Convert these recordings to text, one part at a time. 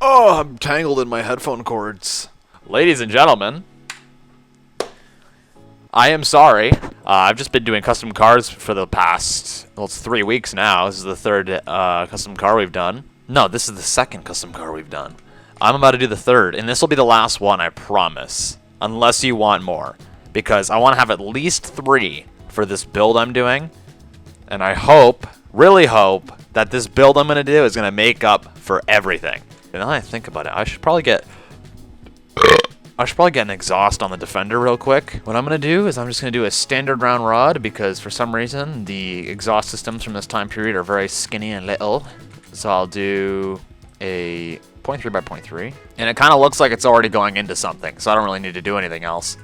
Oh, I'm tangled in my headphone cords. Ladies and gentlemen, I am sorry. I've just been doing custom cars for the past, well, it's 3 weeks now. This is the third custom car we've done. No, this is the second custom car we've done. I'm about to do the third, and this will be the last one, I promise. Unless you want more. Because I want to have at least 3 for this build I'm doing. And I hope, really hope, that this build I'm going to do is going to make up for everything. And now that I think about it, I should probably get an exhaust on the Defender real quick. What I'm going to do is I'm just going to do a standard round rod because for some reason the exhaust systems from this time period are very skinny and little. So I'll do a 0.3 by 0.3. And it kind of looks like it's already going into something, so I don't really need to do anything else.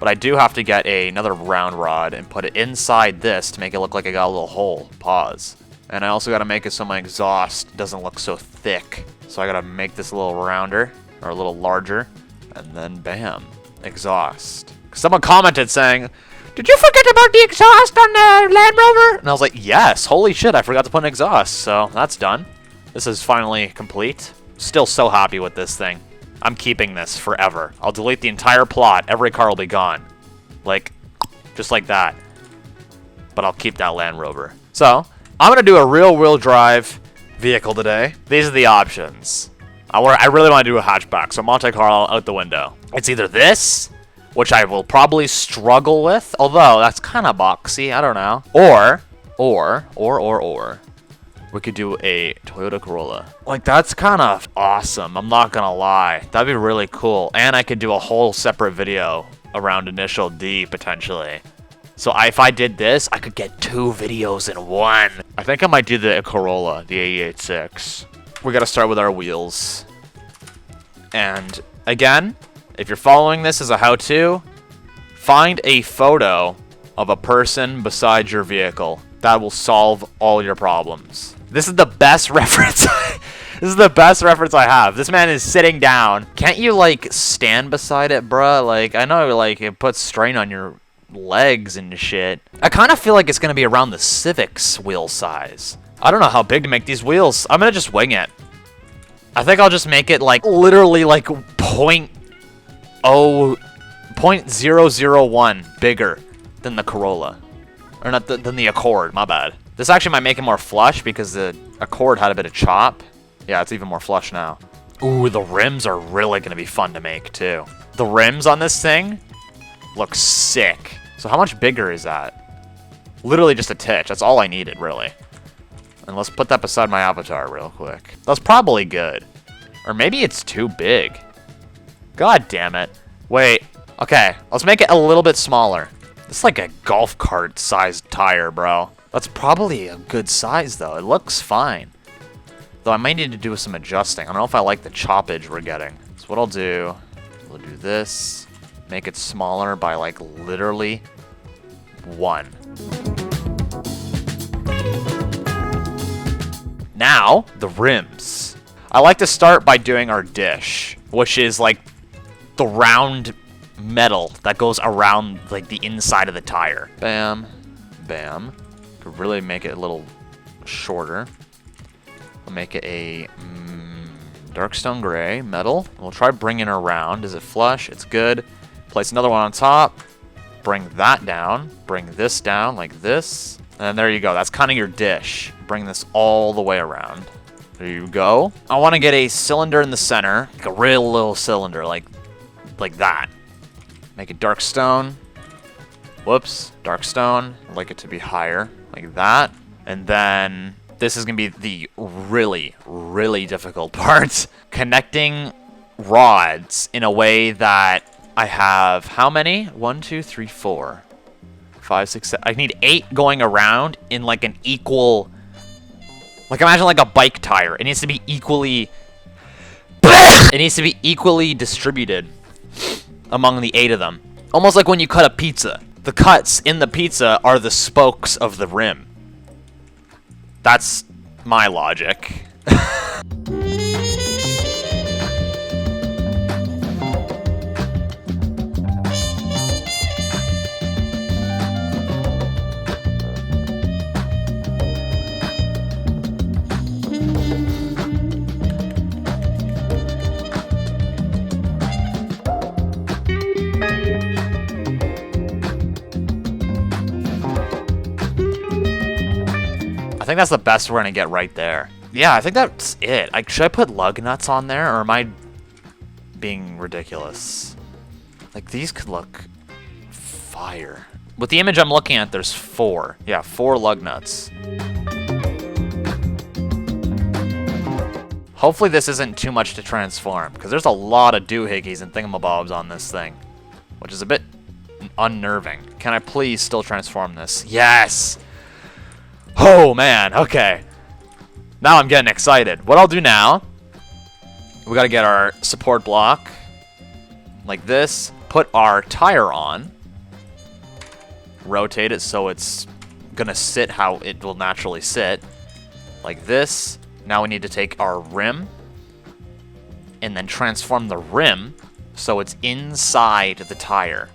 But I do have to get another round rod and put it inside this to make it look like I got a little hole. Pause. And I also got to make it so my exhaust doesn't look so thick. So I got to make this a little rounder or a little larger. And then bam, exhaust. Someone commented saying, "Did you forget about the exhaust on the Land Rover?" And I was like, yes, holy shit, I forgot to put an exhaust. So that's done. This is finally complete. Still so happy with this thing. I'm keeping this forever. I'll delete the entire plot. Every car will be gone. Like, just like that. But I'll keep that Land Rover. So, I'm going to do a rear-wheel drive vehicle today. These are the options. I really want to do a hatchback, so Monte Carlo out the window. It's either this, which I will probably struggle with, although that's kind of boxy, I don't know. Or, we could do a Toyota Corolla. Like, that's kind of awesome, I'm not gonna lie. That'd be really cool. And I could do a whole separate video around Initial D, potentially. So if I did this, I could get 2 videos in one. I think I might do the Corolla, the AE86. We gotta start with our wheels. And again, if you're following this as a how-to, find a photo of a person beside your vehicle. That will solve all your problems. This is the best reference. This is the best reference I have. This man is sitting down. Can't you, like, stand beside it, bruh? Like, I know, like, it puts strain on your legs and shit. I kind of feel like it's gonna be around the Civic's wheel size. I don't know how big to make these wheels. I'm gonna just wing it. I think I'll just make it like literally like 0.001 bigger than the Corolla. Or not than the Accord, my bad. This actually might make it more flush because the Accord had a bit of chop. Yeah, it's even more flush now. Ooh, the rims are really gonna be fun to make too. The rims on this thing look sick. So how much bigger is that? Literally just a titch. That's all I needed, really. And let's put that beside my avatar real quick. That's probably good. Or maybe it's too big. God damn it. Wait. Okay, let's make it a little bit smaller. This is like a golf cart sized tire, bro. That's probably a good size, though. It looks fine. Though I might need to do some adjusting. I don't know if I like the choppage we're getting. So what I'll do, we'll do this. Make it smaller by, like, literally 1. Now, the rims. I like to start by doing our dish, which is like the round metal that goes around like the inside of the tire. Bam, bam. Could really make it a little shorter. We'll make it a dark stone gray metal. We'll try bringing it around. Is it flush? It's good. Place another one on top. Bring that down. Bring this down like this. And there you go. That's kind of your dish. Bring this all the way around. There you go. I want to get a cylinder in the center. Like a real little cylinder. Like that. Make it dark stone. Whoops. Dark stone. I'd like it to be higher. Like that. And then this is going to be the really, really difficult part. Connecting rods in a way that I have how many? 1, 2, 3, 4. 5, 6, 7. I need 8 going around in like an equal, like imagine like a bike tire. It needs to be equally, it needs to be equally distributed among the 8 of them. Almost like when you cut a pizza. The cuts in the pizza are the spokes of the rim. That's my logic. think that's the best we're going to get right there. Yeah, I think that's it. Should I put lug nuts on there, or am I being ridiculous? Like, these could look fire. With the image I'm looking at, there's 4. Yeah, 4 lug nuts. Hopefully this isn't too much to transform, because there's a lot of doohickeys and thingamabobs on this thing, which is a bit unnerving. Can I please still transform this? Yes! Oh, man, okay. Now I'm getting excited. What I'll do now, we gotta get our support block, like this, put our tire on, rotate it so it's gonna sit how it will naturally sit, like this. Now we need to take our rim and then transform the rim so it's inside the tire.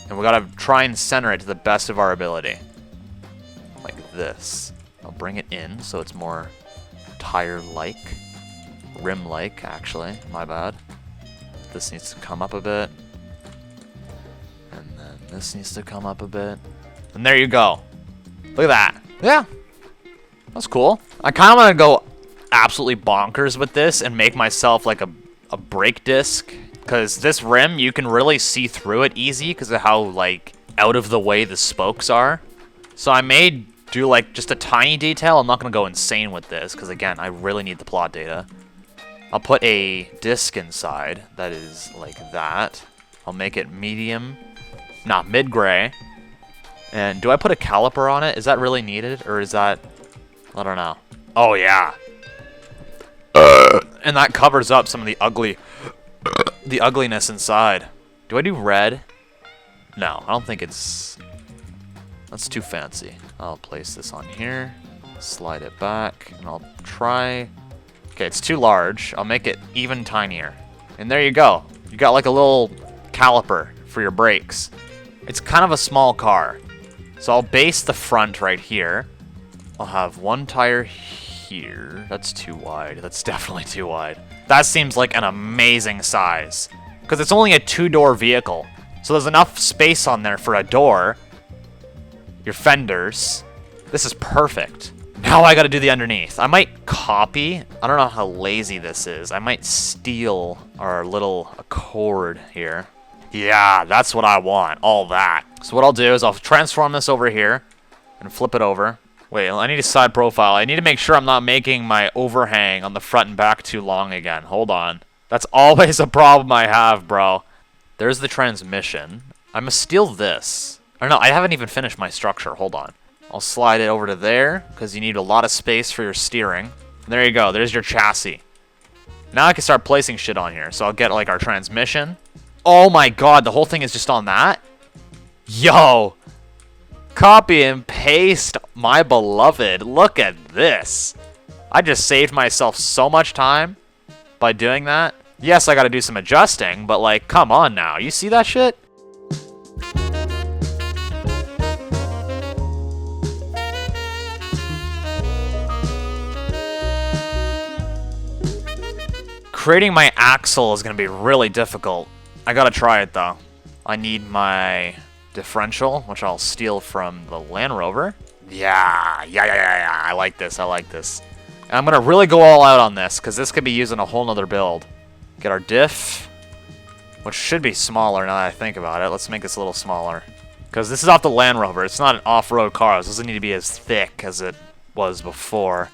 And we gotta try and center it to the best of our ability. Like this. I'll bring it in so it's more tire-like. Rim-like, actually. My bad. This needs to come up a bit. And then this needs to come up a bit. And there you go. Look at that. Yeah. That's cool. I kind of want to go absolutely bonkers with this and make myself like a brake disc, because this rim, you can really see through it easy because of how like out of the way the spokes are. So I may do like just a tiny detail. I'm not going to go insane with this because again, I really need the plot data. I'll put a disc inside that is like that. I'll make it medium, mid-gray. And do I put a caliper on it? Is that really needed, or is that, I don't know. Oh yeah. And that covers up some of the ugliness inside. Do I do red? No, I don't think that's too fancy. I'll place this on here, slide it back, and I'll try. Okay, it's too large. I'll make it even tinier. And there you go. You got like a little caliper for your brakes. It's kind of a small car. So I'll base the front right here. I'll have one tire here. That's too wide. That's definitely too wide. That seems like an amazing size, because it's only a 2-door vehicle. So there's enough space on there for a door, your fenders. This is perfect. Now I gotta do the underneath. I might copy. I don't know how lazy this is. I might steal our little Accord here. Yeah, that's what I want. All that. So what I'll do is I'll transform this over here and flip it over. Wait, I need a side profile. I need to make sure I'm not making my overhang on the front and back too long again. Hold on. That's always a problem I have, bro. There's the transmission. I'm gonna steal this. Or no, I haven't even finished my structure. Hold on. I'll slide it over to there, because you need a lot of space for your steering. And there you go. There's your chassis. Now I can start placing shit on here. So I'll get like our transmission. Oh my god, the whole thing is just on that? Yo! Copy and paste, my beloved. Look at this. I just saved myself so much time by doing that. Yes, I gotta do some adjusting, but like, come on now. You see that shit? Creating my axle is gonna be really difficult. I gotta try it though. I need my differential, which I'll steal from the Land Rover. Yeah. I like this. And I'm gonna really go all out on this, because this could be used in a whole nother build. Get our diff, which should be smaller now that I think about it. Let's make this a little smaller, because this is off the Land Rover. It's not an off-road car. This doesn't need to be as thick as it was before.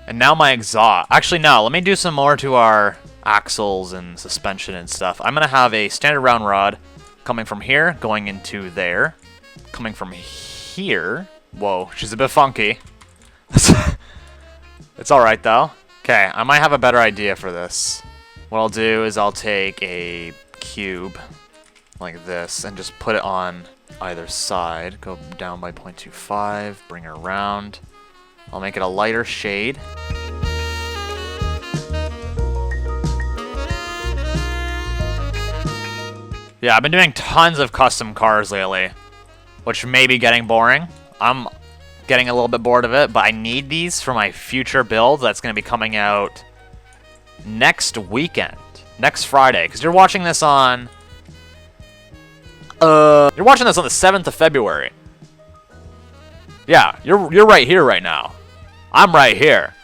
And now my exhaust. Actually, no. Let me do some more to our axles and suspension and stuff. I'm going to have a standard round rod coming from here, going into there. Coming from here. Whoa, she's a bit funky. It's alright, though. Okay, I might have a better idea for this. What I'll do is I'll take a cube like this and just put it on either side. Go down by 0.25, bring her around. I'll make it a lighter shade. Yeah, I've been doing tons of custom cars lately, which may be getting boring. I'm getting a little bit bored of it, but I need these for my future build that's going to be coming out next weekend. Next Friday, because you're watching this on... You're watching this on the 7th of February. Yeah, you're right here right now. I'm right here.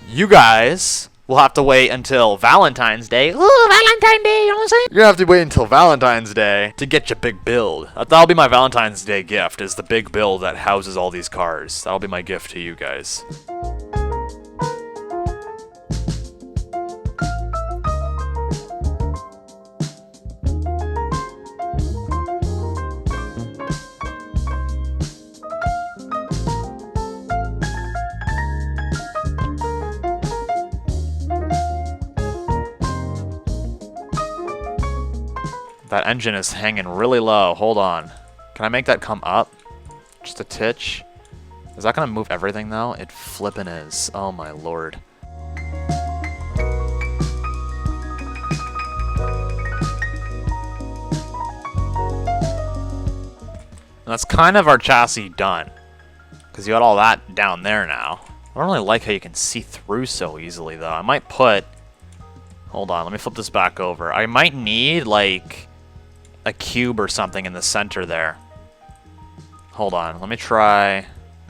You guys will have to wait until Valentine's Day. Ooh, Valentine's Day, you know what I'm saying? You're gonna have to wait until Valentine's Day to get your big build. That'll be my Valentine's Day gift, is the big build that houses all these cars. That'll be my gift to you guys. That engine is hanging really low. Hold on. Can I make that come up? Just a titch? Is that gonna move everything though? It flippin' is. Oh my lord. And that's kind of our chassis done. Because you got all that down there now. I don't really like how you can see through so easily though. I might put... Hold on, let me flip this back over. I might need like... a cube or something in the center there. Hold on, let me try.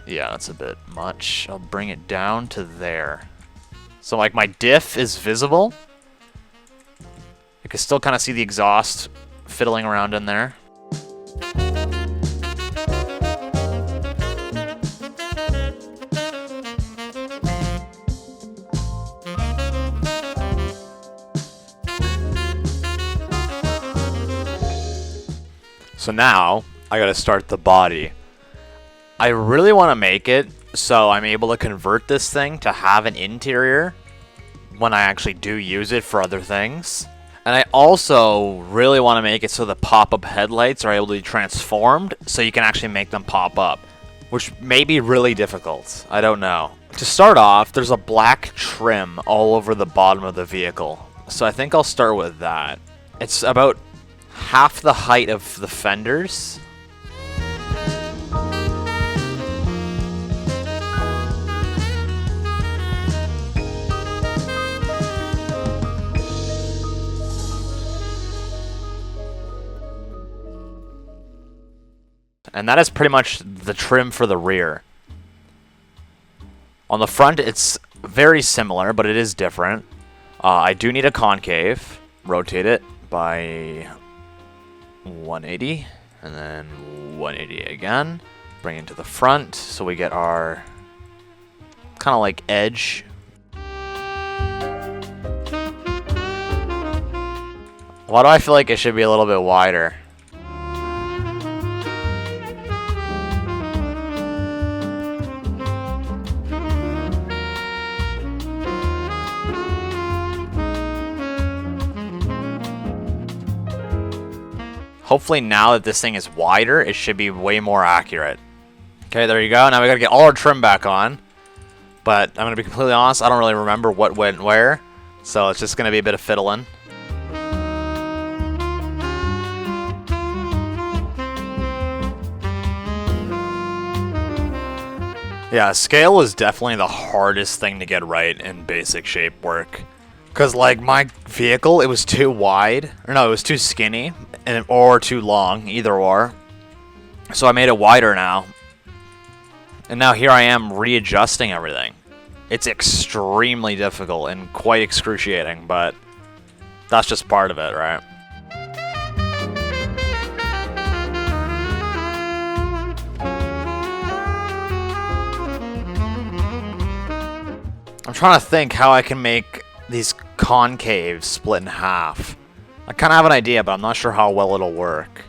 Yeah, that's a bit much. I'll bring it down to there. So like my diff is visible. You can still kind of see the exhaust fiddling around in there. So now, I gotta start the body. I really want to make it so I'm able to convert this thing to have an interior when I actually do use it for other things. And I also really want to make it so the pop-up headlights are able to be transformed so you can actually make them pop up, which may be really difficult. I don't know. To start off, there's a black trim all over the bottom of the vehicle. So I think I'll start with that. It's about half the height of the fenders. And that is pretty much the trim for the rear. On the front, it's very similar, but it is different. I do need a concave. Rotate it by 180, and then 180 again. Bring it to the front, so we get our kind of like edge. Why do I feel like it should be a little bit wider? Hopefully now that this thing is wider, it should be way more accurate. Okay, there you go. Now we gotta get all our trim back on. But I'm gonna be completely honest, I don't really remember what went where. So it's just gonna be a bit of fiddling. Yeah, scale is definitely the hardest thing to get right in basic shape work. Because, like, my vehicle, it was too wide. Or no, it was too skinny. Or too long, either or. So I made it wider now. And now here I am readjusting everything. It's extremely difficult and quite excruciating, but that's just part of it, right? I'm trying to think how I can make these concaves split in half. I kind of have an idea, but I'm not sure how well it'll work.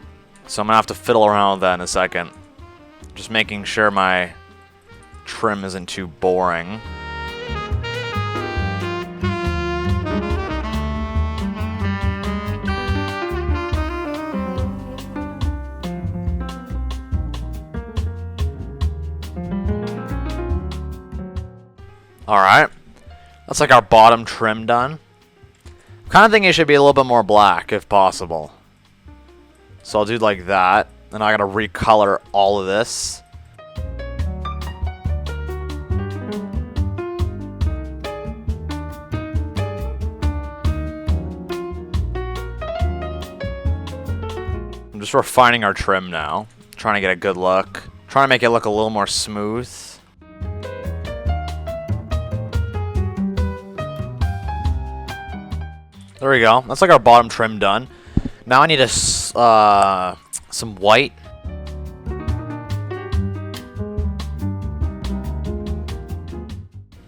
So I'm going to have to fiddle around with that in a second. Just making sure my trim isn't too boring. Alright. That's like our bottom trim done. Kind of think it should be a little bit more black if possible. So I'll do like that. Then I gotta recolor all of this. Just refining our trim now. Trying to get a good look. Trying to make it look a little more smooth. There we go. That's like our bottom trim done. Now I need some white.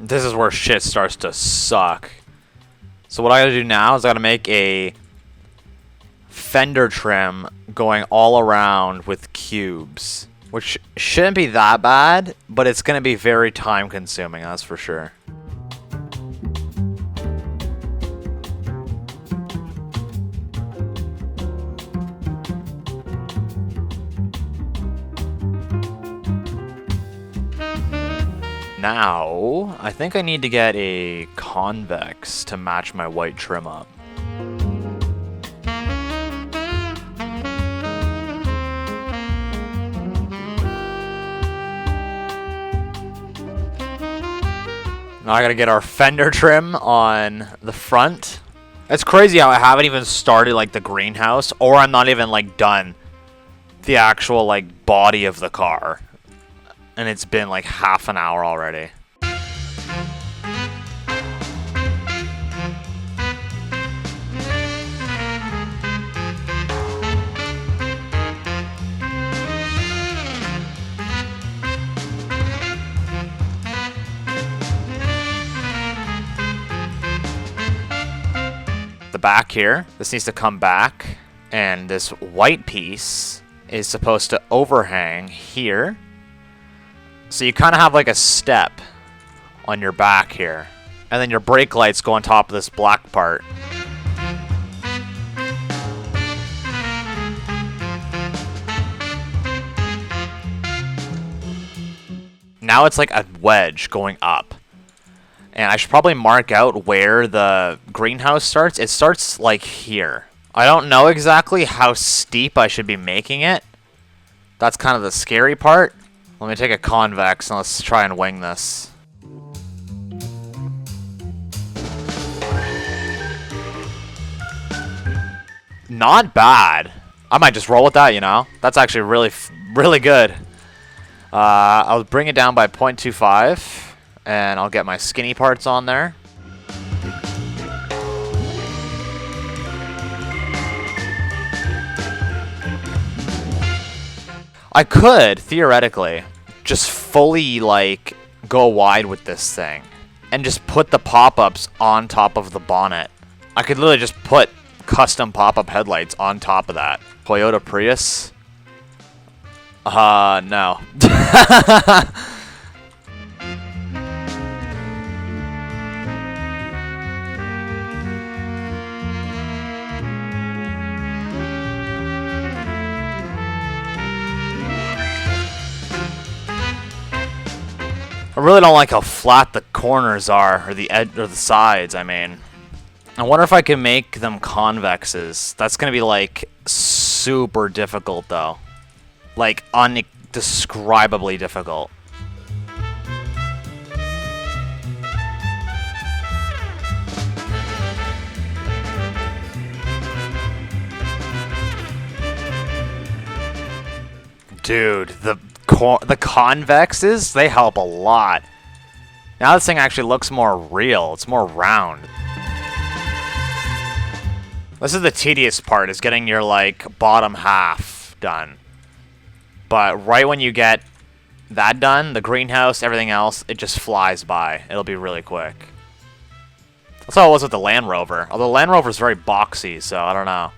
This is where shit starts to suck. So what I gotta do now is I gotta make a fender trim going all around with cubes. Which shouldn't be that bad, but it's gonna be very time consuming, that's for sure. Now, I think I need to get a convex to match my white trim up. Now I gotta get our fender trim on the front. It's crazy how I haven't even started like the greenhouse, or I'm not even like done the actual like body of the car. And it's been like half an hour already. The back here, this needs to come back, and this white piece is supposed to overhang here. So you kind of have like a step on your back here. And then your brake lights go on top of this black part. Now it's like a wedge going up. And I should probably mark out where the greenhouse starts. It starts like here. I don't know exactly how steep I should be making it. That's kind of the scary part. Let me take a convex and let's try and wing this. Not bad. I might just roll with that, you know? That's actually really good. I'll bring it down by 0.25, and I'll get my skinny parts on there. I could, theoretically, just fully, like, go wide with this thing. And just put the pop-ups on top of the bonnet. I could literally just put custom pop-up headlights on top of that. Toyota Prius? No. I really don't like how flat the corners are, or the edge, or the sides, I mean. I wonder if I can make them convexes. That's gonna be, like, super difficult, though. Like, undescribably difficult. Dude, the convexes, they help a lot. Now this thing actually looks more real. It's more round. This is the tedious part, is getting your, like, bottom half done. But right when you get that done, the greenhouse, everything else, it just flies by. It'll be really quick. That's how it was with the Land Rover. Although the Land Rover is very boxy, so I don't know.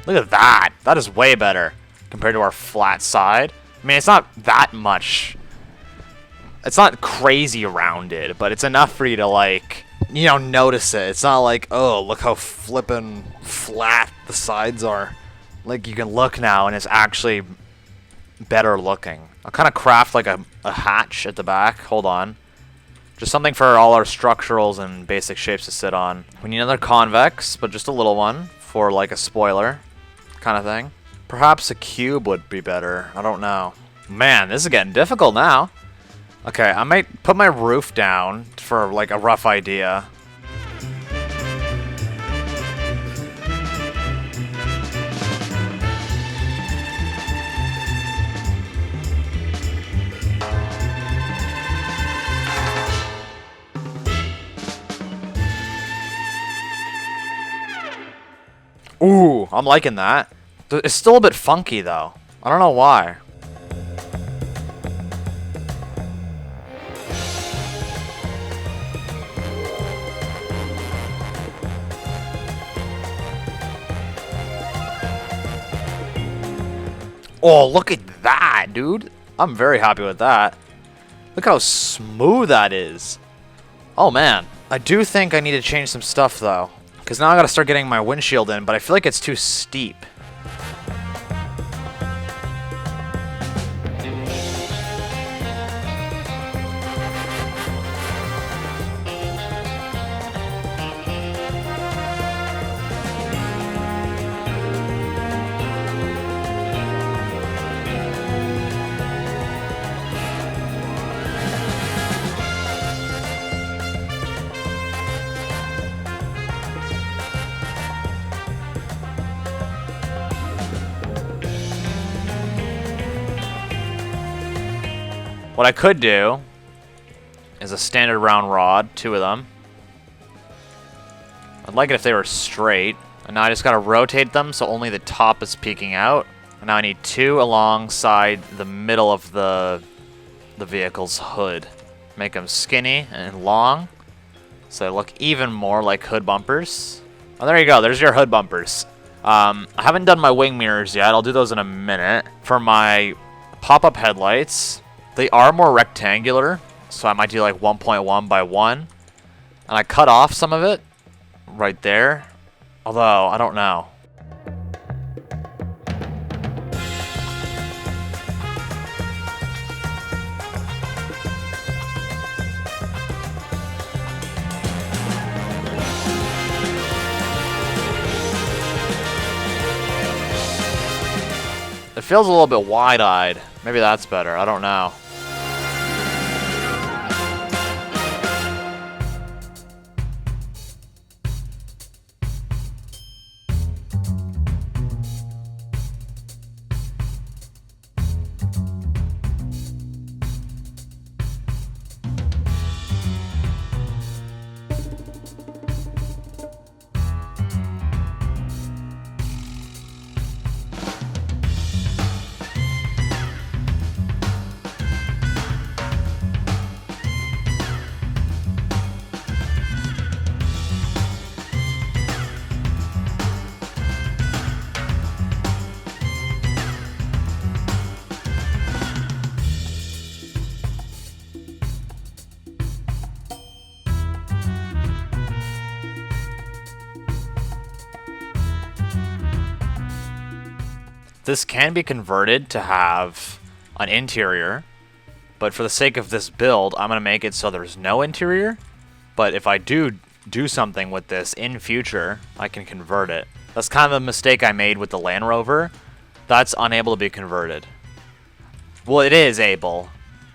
Look at that. That is way better compared to our flat side. I mean, it's not that much. It's not crazy rounded, but it's enough for you to, like, you know, notice it. It's not like, oh, look how flippin' flat the sides are. Like, you can look now, and it's actually better looking. I'll kind of craft, like, a hatch at the back. Hold on. Just something for all our structurals and basic shapes to sit on. We need another convex, but just a little one for, like, a spoiler kind of thing. Perhaps a cube would be better. I don't know. Man, this is getting difficult now. Okay, I might put my roof down for, like, a rough idea. Ooh, I'm liking that. It's still a bit funky though. I don't know why. Oh, look at that, dude. I'm very happy with that. Look how smooth that is. Oh, man. I do think I need to change some stuff, though. Because now I gotta start getting my windshield in, but I feel like it's too steep. What I could do is a standard round rod, 2 of them. I'd like it if they were straight. And now I just gotta rotate them so only the top is peeking out. And now I need 2 alongside the middle of the vehicle's hood. Make them skinny and long so they look even more like hood bumpers. Oh, there you go. There's your hood bumpers. I haven't done my wing mirrors yet. I'll do those in a minute. For my pop-up headlights, they are more rectangular, so I might do like 1.1 by 1. And I cut off some of it right there. Although, I don't know. It feels a little bit wide-eyed. Maybe that's better. I don't know. This can be converted to have an interior, but for the sake of this build, I'm going to make it so there's no interior. But if I do something with this in future, I can convert it. That's kind of a mistake I made with the Land Rover. That's unable to be converted. Well, it is able,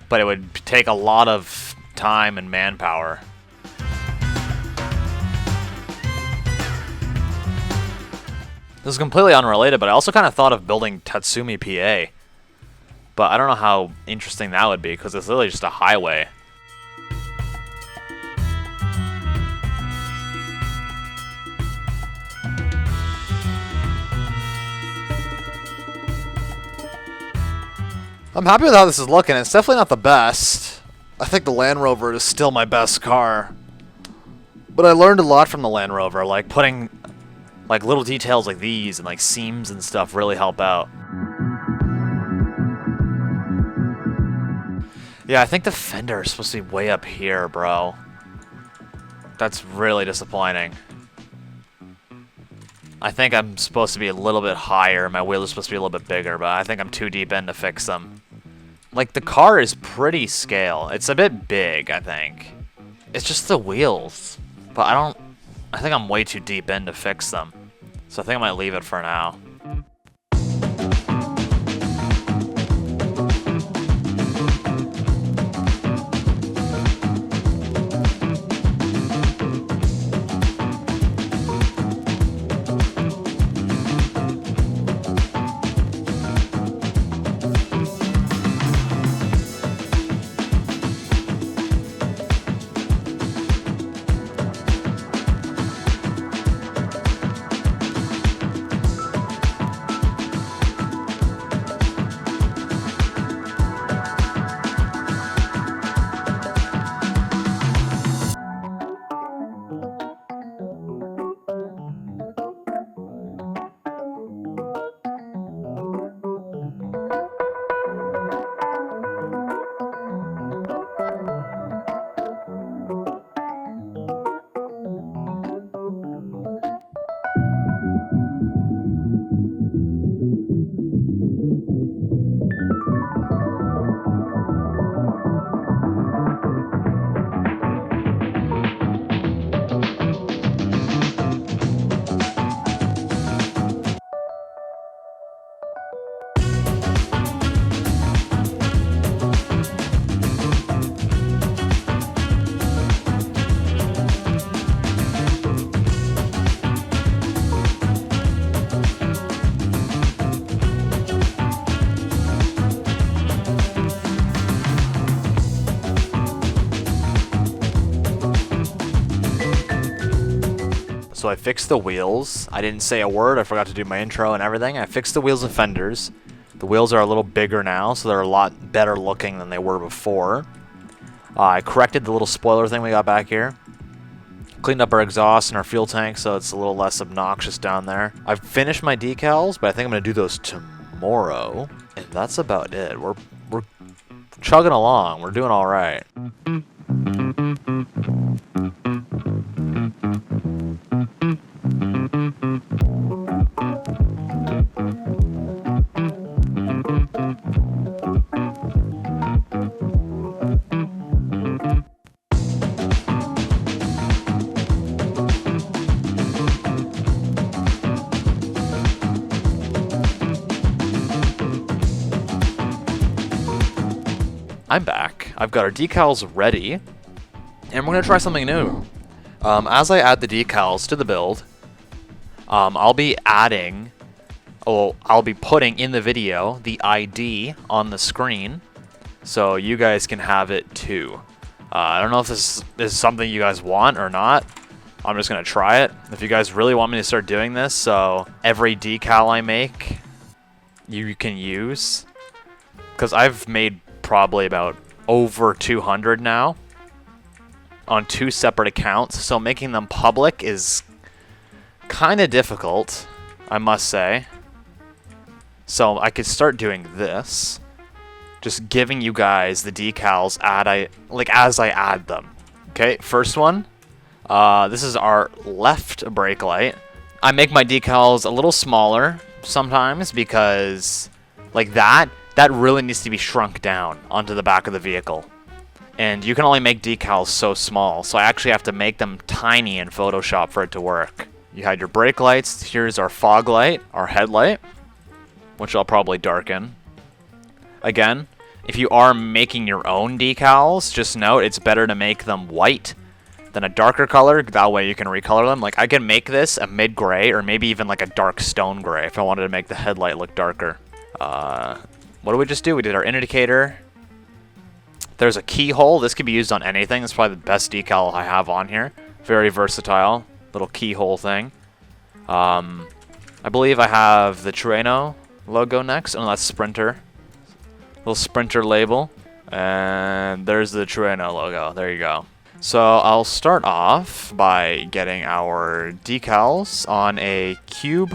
but it would take a lot of time and manpower. This is completely unrelated, but I also kind of thought of building Tatsumi PA. But I don't know how interesting that would be, because it's literally just a highway. I'm happy with how this is looking. It's definitely not the best. I think the Land Rover is still my best car. But I learned a lot from the Land Rover, like putting like little details like these and like seams and stuff really help out. Yeah, I think the fender is supposed to be way up here, bro. That's really disappointing. I think I'm supposed to be a little bit higher. My wheel is supposed to be a little bit bigger, but I think I'm too deep in to fix them. Like, the car is pretty scale. It's a bit big, I think. It's just the wheels. But I think I'm way too deep in to fix them. So I think I might leave it for now. So I fixed the wheels. I didn't say a word. I forgot to do my intro and everything. I fixed the wheels and fenders. The wheels are a little bigger now, so they're a lot better looking than they were before. I corrected the little spoiler thing we got back here. Cleaned up our exhaust and our fuel tank so it's a little less obnoxious down there. I've finished my decals, but I think I'm going to do those tomorrow. And that's about it. We're chugging along. We're doing all right. I'm back. I've got our decals ready, and we're going to try something new. As I add the decals to the build, I'll be putting in the video the ID on the screen, so you guys can have it too. I don't know if this is something you guys want or not. I'm just going to try it. If you guys really want me to start doing this, so every decal I make, you can use, because I've made probably about over 200 now on 2 separate accounts, so making them public is kind of difficult, I must say. So I could start doing this, just giving you guys the decals as I add them. Okay, first one, this is our left brake light. I make my decals a little smaller sometimes because like that really needs to be shrunk down onto the back of the vehicle. And you can only make decals so small, so I actually have to make them tiny in Photoshop for it to work. You had your brake lights. Here's our fog light, our headlight, which I'll probably darken. Again, if you are making your own decals, just note it's better to make them white than a darker color. That way you can recolor them. Like I can make this a mid-gray or maybe even like a dark stone gray if I wanted to make the headlight look darker. What did we just do? We did our indicator. There's a keyhole. This could be used on anything. It's probably the best decal I have on here. Very versatile. Little keyhole thing. I believe I have the Toyota logo next. Oh, that's Sprinter. Little Sprinter label. And there's the Toyota logo. There you go. So I'll start off by getting our decals on a cube.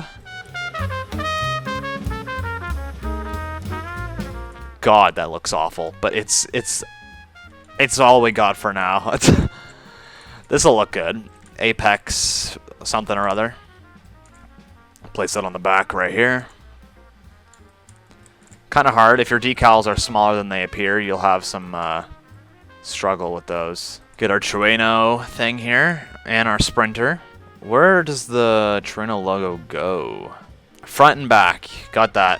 God, that looks awful, but it's all we got for now. This'll look good. Apex something or other. Place that on the back right here. Kind of hard. If your decals are smaller than they appear, you'll have some struggle with those. Get our Toyota thing here and our Sprinter. Where does the Toyota logo go? Front and back. Got that.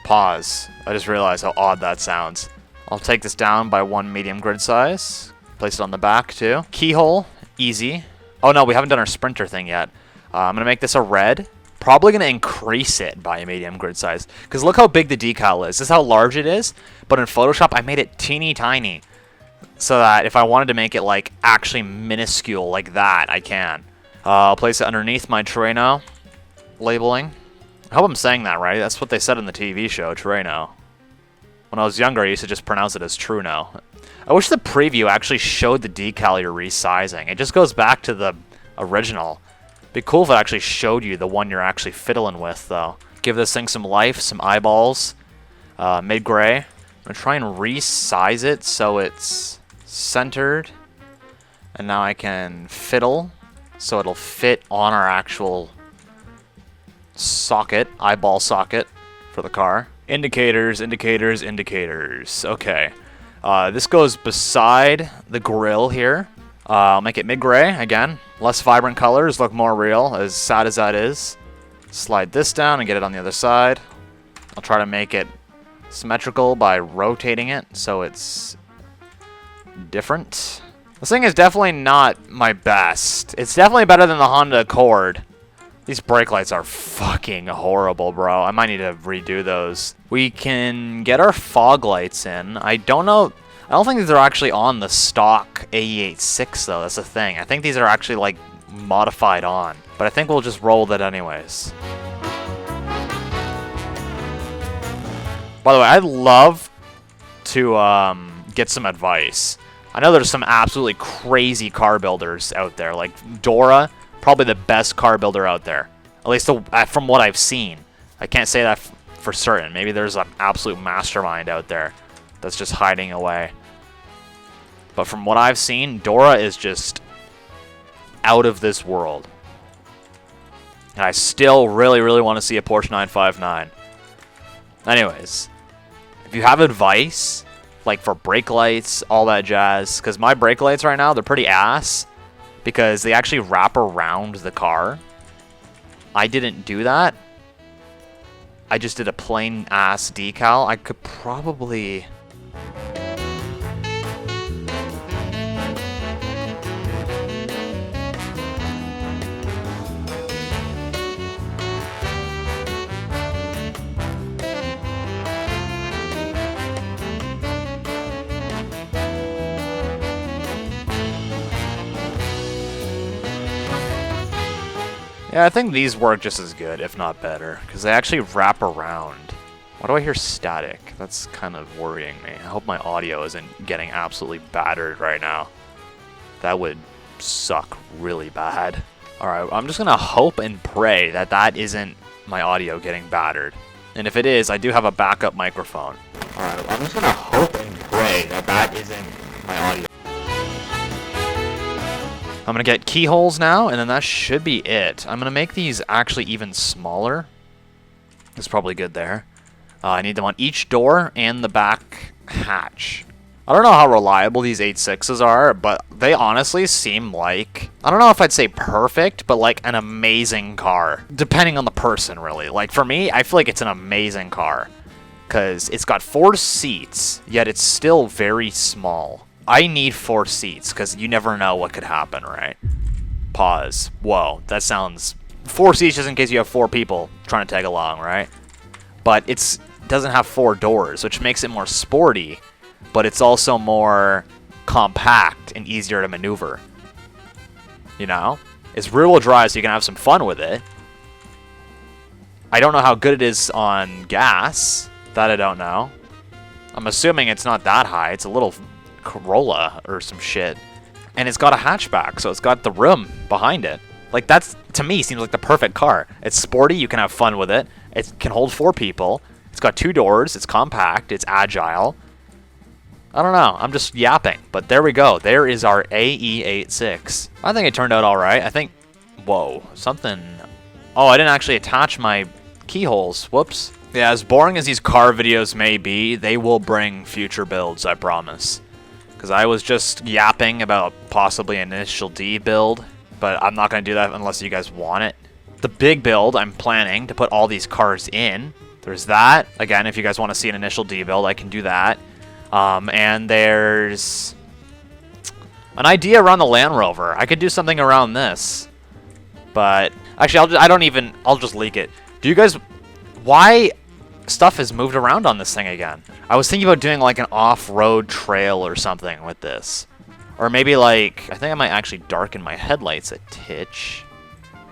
Pause. I just realized how odd that sounds. I'll take this down by 1 medium grid size. Place it on the back too. Keyhole. Easy. Oh no, we haven't done our Sprinter thing yet. I'm going to make this a red. Probably going to increase it by a medium grid size. Because look how big the decal is. This is how large it is. But in Photoshop, I made it teeny tiny. So that if I wanted to make it like actually minuscule like that, I can. I'll place it underneath my Toyota labeling. I hope I'm saying that right. That's what they said in the TV show, Toyota. When I was younger, I used to just pronounce it as Truno. I wish the preview actually showed the decal you're resizing. It just goes back to the original. It'd be cool if it actually showed you the one you're actually fiddling with, though. Give this thing some life, some eyeballs. Mid-gray. I'm going to try and resize it so it's centered. And now I can fiddle so it'll fit on our actual socket, eyeball socket for the car. Indicators, indicators, indicators. Okay. This goes beside the grill here. I'll make it mid-gray, again. Less vibrant colors, look more real, as sad as that is. Slide this down and get it on the other side. I'll try to make it symmetrical by rotating it so it's different. This thing is definitely not my best. It's definitely better than the Honda Accord. These brake lights are fucking horrible, bro. I might need to redo those. We can get our fog lights in. I don't know I don't think these are actually on the stock AE86 though, that's the thing. I think these are actually like modified on, but I think we'll just roll that anyways. By the way, I'd love to get some advice. I know there's some absolutely crazy car builders out there, like Dora, probably the best car builder out there, at least from what I've seen. I can't say that for certain. Maybe there's an absolute mastermind out there that's just hiding away. But from what I've seen, Dora is just out of this world. And I still really, really want to see a Porsche 959. Anyways, if you have advice, like for brake lights, all that jazz, because my brake lights right now, they're pretty ass because they actually wrap around the car. I didn't do that. I just did a plain ass decal. I could probably... Yeah, I think these work just as good, if not better, because they actually wrap around. Why do I hear static? That's kind of worrying me. I hope my audio isn't getting absolutely battered right now. That would suck really bad. Alright, I'm just going to hope and pray that that isn't my audio getting battered. And if it is, I do have a backup microphone. Alright, I'm just going to hope and pray that that isn't my audio. I'm going to get keyholes now, and then that should be it. I'm going to make these actually even smaller. That's probably good there. I need them on each door and the back hatch. I don't know how reliable these 86s are, but they honestly seem like, I don't know if I'd say perfect, but like an amazing car. Depending on the person, really. Like for me, I feel like it's an amazing car. Because it's got 4 seats, yet it's still very small. I need 4 seats, because you never know what could happen, right? Pause. Whoa, that sounds... 4 seats just in case you have 4 people trying to tag along, right? But it doesn't have 4 doors, which makes it more sporty, but it's also more compact and easier to maneuver. You know? It's rear-wheel drive, so you can have some fun with it. I don't know how good it is on gas. That I don't know. I'm assuming it's not that high. It's a little... Corolla or some shit, and it's got a hatchback, so it's got the room behind it. Like, that's, to me, seems like the perfect car. It's sporty, you can have fun with it, it can hold 4 people, it's got 2 doors, it's compact, it's agile. I don't know, I'm just yapping, but there we go. There is our AE86. I think it turned out alright. I think, whoa, something, oh, I didn't actually attach my keyholes, whoops. Yeah, as boring as these car videos may be, they will bring future builds, I promise. Because I was just yapping about possibly an initial D build, but I'm not going to do that unless you guys want it. The big build, I'm planning to put all these cars in. There's that. Again, if you guys want to see an initial D build, I can do that. And there's an idea around the Land Rover. I could do something around this. But, actually, I'll just leak it. Do you guys... Why... stuff has moved around on this thing again. I was thinking about doing like an off-road trail or something with this. Or maybe like, I think I might actually darken my headlights a titch.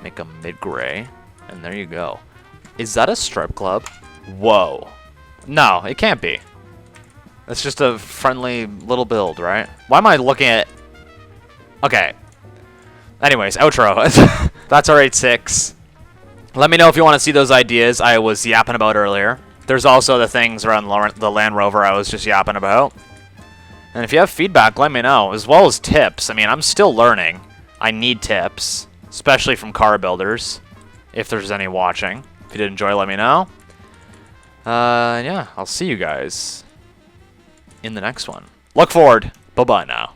Make them mid-gray. And there you go. Is that a strip club? Whoa. No, it can't be. It's just a friendly little build, right? Why am I looking at... Okay. Anyways, outro. That's our 86. Let me know if you want to see those ideas I was yapping about earlier. There's also the things around the Land Rover I was just yapping about. And if you have feedback, let me know, as well as tips. I mean, I'm still learning. I need tips, especially from car builders, if there's any watching. If you did enjoy, let me know. Yeah, I'll see you guys in the next one. Look forward. Bye-bye now.